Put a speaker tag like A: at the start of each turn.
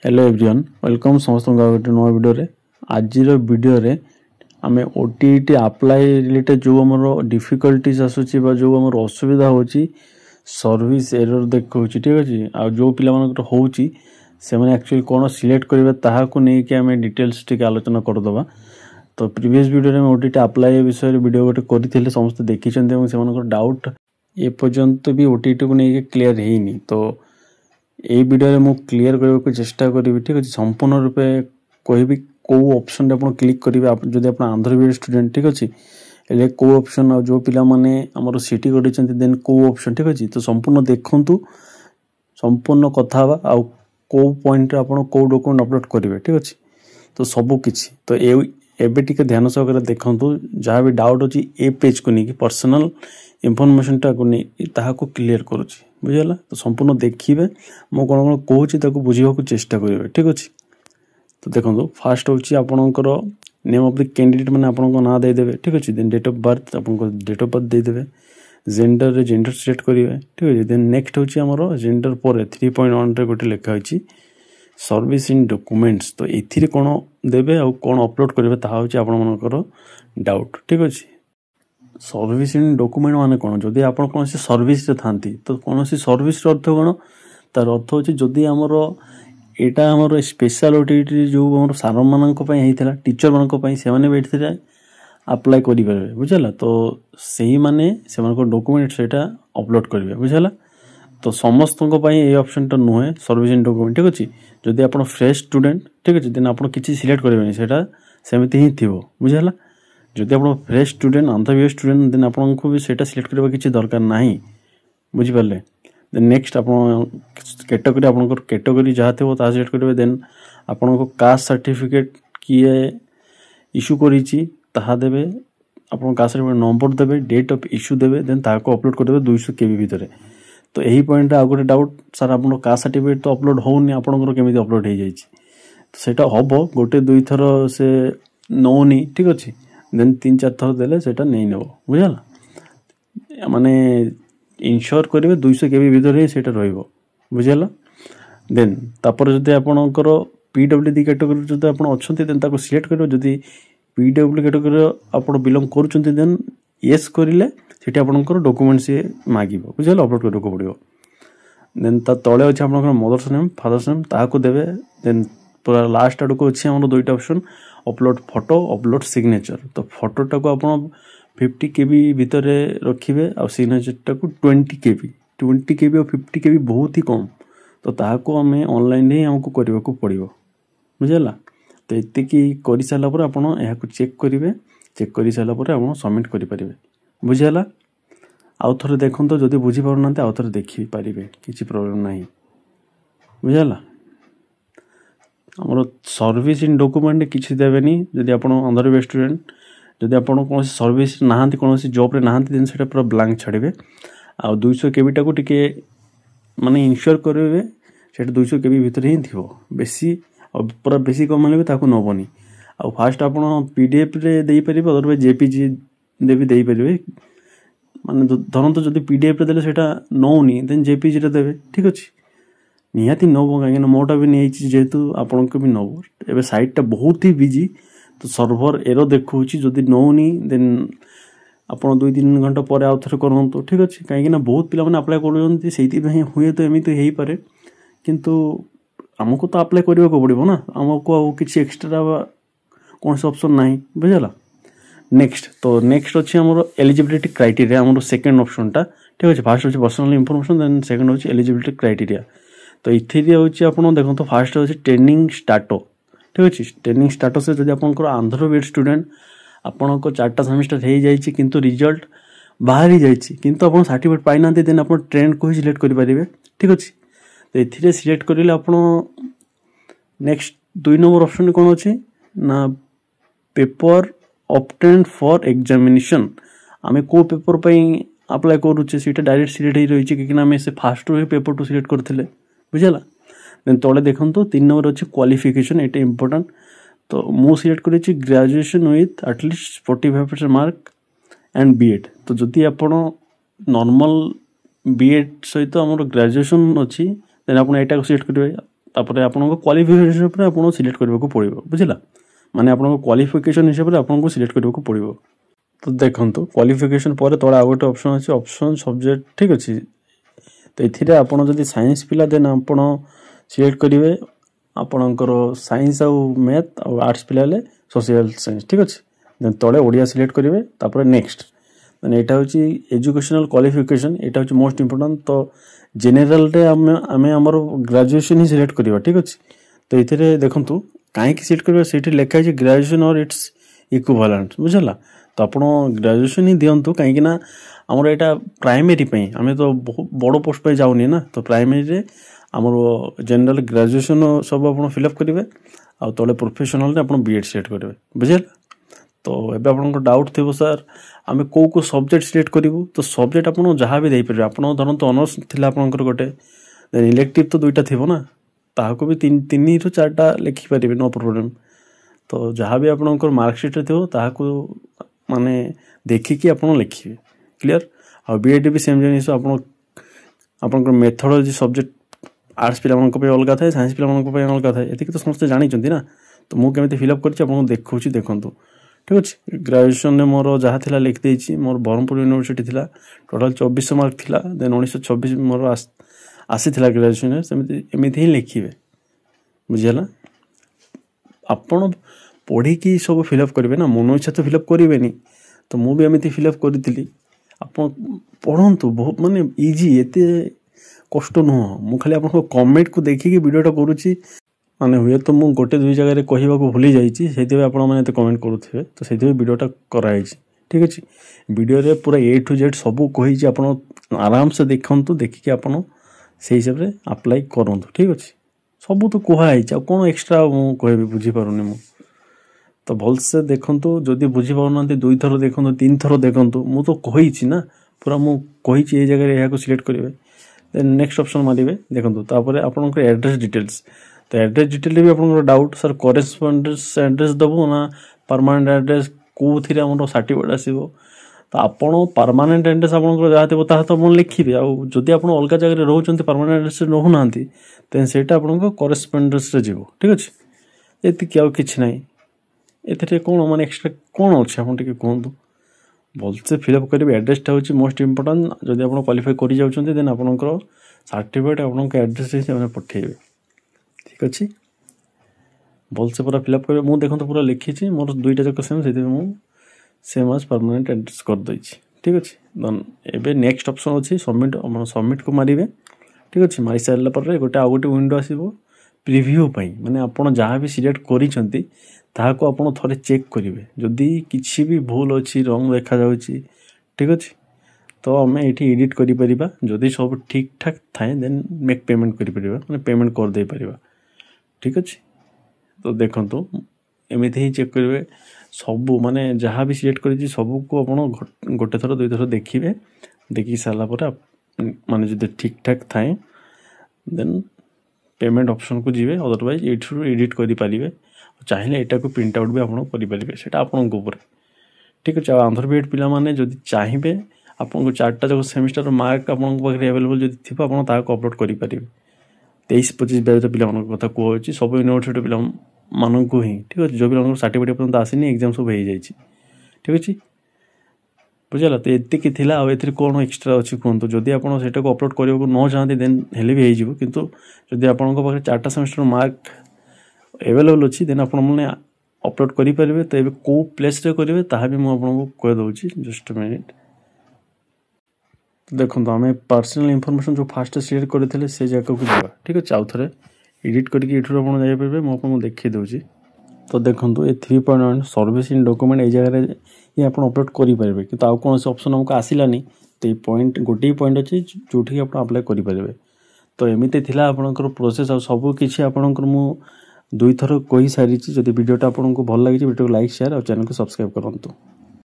A: Hello everyone welcome समस्त गोटे नुआ वीडियो आज वीडियो रे आम ओटीईटी अप्लाई रिलेटेड जो आमर डिफिकल्टीज आसूची जो आमर असुविधा होची सर्विस एरर देखा ठीक अच्छे आ जो पिला होची से एक्चुअली कौन सिलेक्ट करेंगे ताकू नहीं आम डिटेल्स टी आलोचना करदे। तो प्रीवियस वीडियो में ओटीईटी अप्लाई विषय वीडियो गोटे करते समस्त देखी से डाउट ए पर्यंत भी ओटीईटी को लेकिन क्लीयर है। तो ये वीडियो में क्लीयर करने को चेष्टा करी ठीक अच्छे संपूर्ण रूपे कहि कौ ऑप्शन आप क्लिक करेंगे जदि आप आंध्र बीएड स्टूडेंट ठीक अच्छे हेल्ले कौ ऑप्शन आ जो पिला माने हमर सिटी कर देन कौ ऑप्शन ठीक अच्छे। तो संपूर्ण देखंतु संपूर्ण कथा आ कौ पॉइंट आप कौ डॉक्यूमेंट अपलोड करेंगे ठीक अच्छे। तो सब किछि तो एबे टिके ध्यान सहकारे देखंतु जहाँ भी डाउट अच्छी ए पेज को नहीं पर्सनल इनफॉरमेशन टा को नहीं ताहाको क्लियर करुच्ची बुझेगा। तो संपूर्ण देखिए मो कौन कौन कहूँ बुझा चेष्टा करेंगे ठीक अच्छे। तो देखो फास्ट हूँ आपणकर नेम ऑफ द कैंडिडेट मैंने आपको ना देदेवे ठीक अच्छे। देन डेट ऑफ बर्थ आप डेट ऑफ बर्थ देदेवे जेंडर रे जेंडर सिलेक्ट करेंगे ठीक अच्छे। देन नेक्स्ट हूँ आमर जेंडर पर 3.1 रे गोटे लिखाई सर्विस इन डॉक्यूमेंट्स। तो ये कौन देवे आ कौन अपलोड करेंगे ताहा हूँ आपणकर डाउट ठीक अच्छे। सर्विस इन डॉक्यूमेंट माने कौन जदि आप कौन सर्विस रे थांती तो कौन सर्विस अर्थ कौन तार अर्थ होची जदि आमर एटा आमर स्पेशल ओटीईटी जो आमर सार मानक पई हेतिला टीचर मानक पई से माने बैठथिले अप्लाई करि परबे बुझला। तो सही माने से मानक डॉक्यूमेंट सेटा अपलोड करिवे बुझला। तो समस्त को पई ए ऑप्शन टा नुहे सर्विस इन डॉक्यूमेंट ठीक अछि। जदि आपण फ्रेश स्टूडेंट ठीक अछि देन आपण किछि सिलेक्ट करबेनी सेटा सेमिति ही थिबो बुझला। जदि आप फ्रेश स्टूडेंट आंध्र बीएड स्टूडेंट देन आपको भी सेटा सिलेक्ट करबा किछि दरकार नाही बुझिपारले। देन नेक्स्ट आप कैटेगरी आपनकर कैटेगरी जहाँ थे ता सिलेक्ट करेंगे। देन आपको कास्ट सर्टिफिकेट किए इश्यू करिछि ताहा देबे आपन कास्ट सर्टिफिकेट नंबर देबे डेट ऑफ इश्यू देबे देन ताको अपलोड कर देबे 200 केबी भीतर। तो यही पॉइंट आ गोटे डाउट सर आपन कास्ट सर्टिफिकेट तो अपलोड होउनी आपनकर केमिति अपलोड हो जाइछि तो सेटा हबो गोटे दुई थर से नौनी ठीक अछि। देन 3-4 थर देले सेटा नहीं नेबो बुझला माने इनश्योर करेंगे 200 केबी भीतर ही सेटा रहिबो बुझला। देन तापर जदि आपनकर पीडब्ल्यूडी कैटेगरी जदि आपण अछंती देन ताको सिलेक्ट करियो जदि पीडब्ल्यू कैटेगरी आपण बिलोंग करूचंती देन यस करिले सेठी आपनकर डॉक्यूमेंट से मागिबो बुझला अपलोड करको पड़िबो। देन ता तळे अछि आपनकर मदर्स नेम फादर्स नेम ताको देबे। देन पूरा लास्ट आड़ को अच्छे हमर दुईटा option upload photo upload signature. तो फोटोटा को आप 50 केबी भितर रखिए आ सिग्नेचर टाक 20 केबी और 50 केबी बहुत ही कम। तो ताको आम ऑनलाइन ही हमको करने को पड़ो बुझला। तो ये कर सारापर आप चेक करेंगे चेक कर सारापर आप सबमिट करेंगे बुझला। आउ थे देखो तो जब बुझीपार ना आउ थे देखिपारे किसी प्रोब्लेम ना बुझला। आमर सर्विस इन डॉक्यूमेंट किसी देवेनी जदि आप आंध्र बीएड स्टूडेंट जदि आप कौन सर्विस ना कौन जॉब रे ना देन से पूरा ब्लांक छाड़े आ 200 केबीटा को टिके माने इनश्योर करेंगे से 200 केबी भीतर ही थी बेसी पूरा बेसी कम भी ताकू नबनी आ फास्ट आप पीडीएफ रे दे पारे अदरवाइज जेपीजी भी दे पारे माने धरत जदि पीडीएफ रे देले सेटा नौनी देन जेपीजी रे देबे ठीक अच्छे निहाती नब कहीं मोटा भी नहीं जेहेतु आपण भी नब एवं साइटा बहुत ही बिजी। तो सर्भर एरर देखा जदि नौनी देन आप 2-3 घंटा पर आउ थे करूँ ठीक अच्छे कहीं बहुत पिला अप्लाई कर हुए तो एमती हो पारे किंतु आमको तो अप्लाई करने को पड़ो ना आमको किसी एक्सट्रा कौन सा ऑप्शन ना बुझला। नेक्स्ट तो नेक्स्ट अच्छे आम एलिजिबिलिटी क्राइटेरिया आम सेकेंड ऑप्शन टा ठीक अच्छे। फास्ट अच्छे पर्सनल इनफॉरमेशन देन सेकेंड अच्छे एलिजिबिलिटी क्राइटेरिया। तो ये हूँ देखो फास्ट अच्छे ट्रेनिंग स्टाटस ठीक अच्छे। ट्रेनिंग स्टाटस जब आप आंध्र बीएड स्टूडेंट आपण 4टा सेमिस्टर हो जाए किंतु रिजल्ट बाहर ही जाइए किंतु आप सर्टिफिकेट पाई ना देन आप ट्रेंड को ही सिलेक्ट करेंगे ठीक अच्छे। तो ये सिलेक्ट करेंगे आप नेक्स्ट 2 नंबर ऑप्शन कौन अच्छे ना पेपर ऑब्टेन्ड फॉर एग्जामिनेशन आम को पेपर पर अप्लाई करुचे सीटा डायरेक्ट सिलेक्ट हो रही है कहीं से फास्ट रू पेपर टू सिलेक्ट करते बुझला। देन तले देखो 3 नंबर अच्छे क्वालिफिकेशन ये इंपोर्टेंट। तो मु सिलेक्ट कर graduation with at least 45% mark and BEd. तो जदि आप नॉर्मल बीएड सहित आम ग्रेजुएशन अच्छी देन आप सिलेक्ट करेंगे तापर आपनको क्वालिफिकेशन पर आपको सिलेक्ट करने को पड़ो बुझला माने आपनको क्वालिफिकेशन हिसाब से आपको सिलेक्ट करने को पड़ो तो देखो क्वालिफिकेशन पर तले आउ गोटे ऑप्शन अच्छे ऑप्शन सब्जेक्ट ठीक अच्छे तो ये आपड़ जब साइंस पिला देन आपड़ सिलेक्ट करेंगे आपणकर साइंस आउ मैथ आउ आर्ट्स पिला सोशल साइंस ठीक अच्छे देन तले ओडिया सिलेक्ट करेंगे तापर नेक्स्ट देन यहाँ हूँ एजुकेशनल क्वालिफिकेशन यहाँ हूँ मोस्ट इम्पोर्टाट तो जेनेल आम आमर ग्रेजुएशन ही सिलेक्ट करवा ठीक अच्छे तो ये देखूँ कहीं सिलेक्ट करवा से लिखाई ग्रेजुएशन और इट्स इक्विवेलेंट बुझला तो आप ग्रेजुएशन ही दिंतु कहीं आमर यहाँ प्राइमेरी आम तो बड़ पोस्ट पे जाऊनी ना तो प्राइमेरी आमर जनरल ग्रेजुएशन सब आप फिलअप करेंगे आ तले प्रोफेशनल आप बीएड सिलेक्ट करेंगे बुझे तो एबे आपको डाउट थी सर आम कौ सब्जेक्ट सिलेक्ट करूँ तो सब्जेक्ट आप जहाँ भी देपर आप धरत अनर्स थी आपंकर गोटे देन इलेक्टिव तो दुईटा थी ना ताको भी तीन रु चार्टा लिखिपारे नो प्रोब्लेम तो जहाँ भी आपंकर मार्कसीट थो ताको माने देखिकी आप लिखे क्लीयर आ बीएड भी सेम जिन आप मेथडोलॉजी सब्जेक्ट आर्ट्स पिला अलग थाए साइंस पिला अलग थाए ये तो समस्त जानते ना तो मुझे फिलअप कर देखा देखूँ ठीक अच्छे ग्रेजुएशन में मोर जहाँ थी लिखिदे मोर ब्रह्मपुर यूनिवर्सिटी थी टोटाल 2400 मार्क थिला देन 1926 मोर आसी ग्रेजुएशन सेमती ही लिखे बुझेगा आपण पढ़ी सब फिलअप करेंगे ना मन इच्छा तो फिलअप करेंगे तो मुझे एमती फिलअप करी आप पढ़ु बहुत माने इजी एत कष्ट नुह मु खाली आप कमेंट को देखिए वीडियोटा करुच्ची माने हुए तो मुझे गोटे दुई जगह कहवा भूली जाइए आपने कमेंट करुवे तो से वीडियोटा कराई ठीक अच्छे वीडियो पूरा ए टू जेड सब कही आप आराम से देखूँ देखिए आप से हिसाब से अप्लाई करूँ ठीक अच्छे सब तो कहुई कौन एक्सट्रा मुझे बुझीपारूनी मु तो भलसे देखूँ जदि बुझीपार दुई थर देखूँ तीन थर देखूँ मु तो कही ना पूरा मुझे ये जगह यहाँ सिलेक्ट करेंगे देन नेक्स्ट ऑप्शन मारे देखो तापर आपंकर एड्रेस डिटेल्स तो एड्रेस डिटेल भी आप डाउट सर करेस्पॉन्डेंस एड्रेस दबो ना परमानेंट एड्रेस कौ थी सर्टिफिकेट आसो तो आपड़ परमानेंट एड्रेस आप जहाँ थी तो आप लिखे आदि आप अलग जगह रोचे परमानेंट एड्रेस रोना देन से आपको करेस्पॉन्डेंस जीव ठीक अच्छे ये आउ कि ना ये कौन माने एक्सट्रा कौन अच्छे आप कहतु भलसे फिलअप करेंगे एड्रेसटा हूँ मोस्ट इम्पोर्टाट जब आप क्वालिफाई कर जाऊँ देन आपंकर सर्टिफिकेट आप एड्रेस से पठेबे ठीक अच्छे भलसे पूरा फिलअप करेंगे मुझे देखो पूरा लिखी मोर दुईटा जाक सेम से सेम आज परमानेंट एड्रेस करदे ठीक अच्छे देन एबे नेक्स्ट ऑप्शन अच्छी सबमिट सबमिट को मारे ठीक अच्छे मारी सारापर गोटे आउ गोटे विंडो आसो प्रिव्यू माने आप जहाँ भी सिलेक्ट कर ताको आप थे चेक करेंगे जदि किसी भी भूल अच्छी रंग देखा ठीक अच्छे तो आम ये एडिट करा जदि सब ठीक ठाक थाए देन मेक पेमेंट कर पेमेंट करदे पारिबा ठीक अच्छे तो देखो एमती ही चेक करेंगे सब माने जहाँ भी सिलेक्ट कर सबको आप गोटे थर दुई थर देखिए देखी सारापर माने जब ठीक ठाक थाए देन पेमेंट ऑप्शन को जीवे अदरवाइज ये एडिट करेंगे चाहिए यहाँ को प्रिंट आउट भी आपरेंगे से आपंक ठीक अच्छे आंध्र बीएड पिला माने जदि चाहिए आपको 4टा जो सेमिस्टर मार्क आपके अवेलेबल जब थी आप अपलोड करेंगे 23-25 बैच पिला कथा कहूँ सब यूनिवर्सिटी पिला मानू ही ठीक अच्छे जो पिला सर्टिफिकेट पर्यटन आसनी एग्जाम सब हो जाए ठीक अच्छे बुझेगा तो ये थी आउ कौन एक्सट्रा अच्छी कहतु जदि आप अपलोड करने को न चाहते देन हेले भी हो किंतु जदि आपंक पाखे 4टा सेमिस्टर मार्क अवेलेबल अच्छी देन आपने अपलोड करेंगे तो ये कौ प्लेस करेंगे ताहा भी मुझे कहीदे जस्ट मिनिट देखो आम पर्सनल इनफॉरमेशन जो फास्ट शेयर करते से जगह को जावा ठीक अच्छे आउ थे एडिट करके जापर मुझे देखी दूसरी तो देखो ये 3.1 सर्विस इन डॉक्यूमेंट ये जगह ये आप अपलोड करेंगे कि आउ कौन ऑप्शन हमको आसलानी तो ये पॉइंट गोटे पॉइंट अच्छे जो आप अप्लाई करेंगे तो एमती थी आपंकर प्रोसेस आ सबकि आपंकर मु दुई थर कही सारी जब वीडियोटा आपको भल लगी वीडियो को लाइक शेयर और चैनल को सब्सक्राइब करूँ।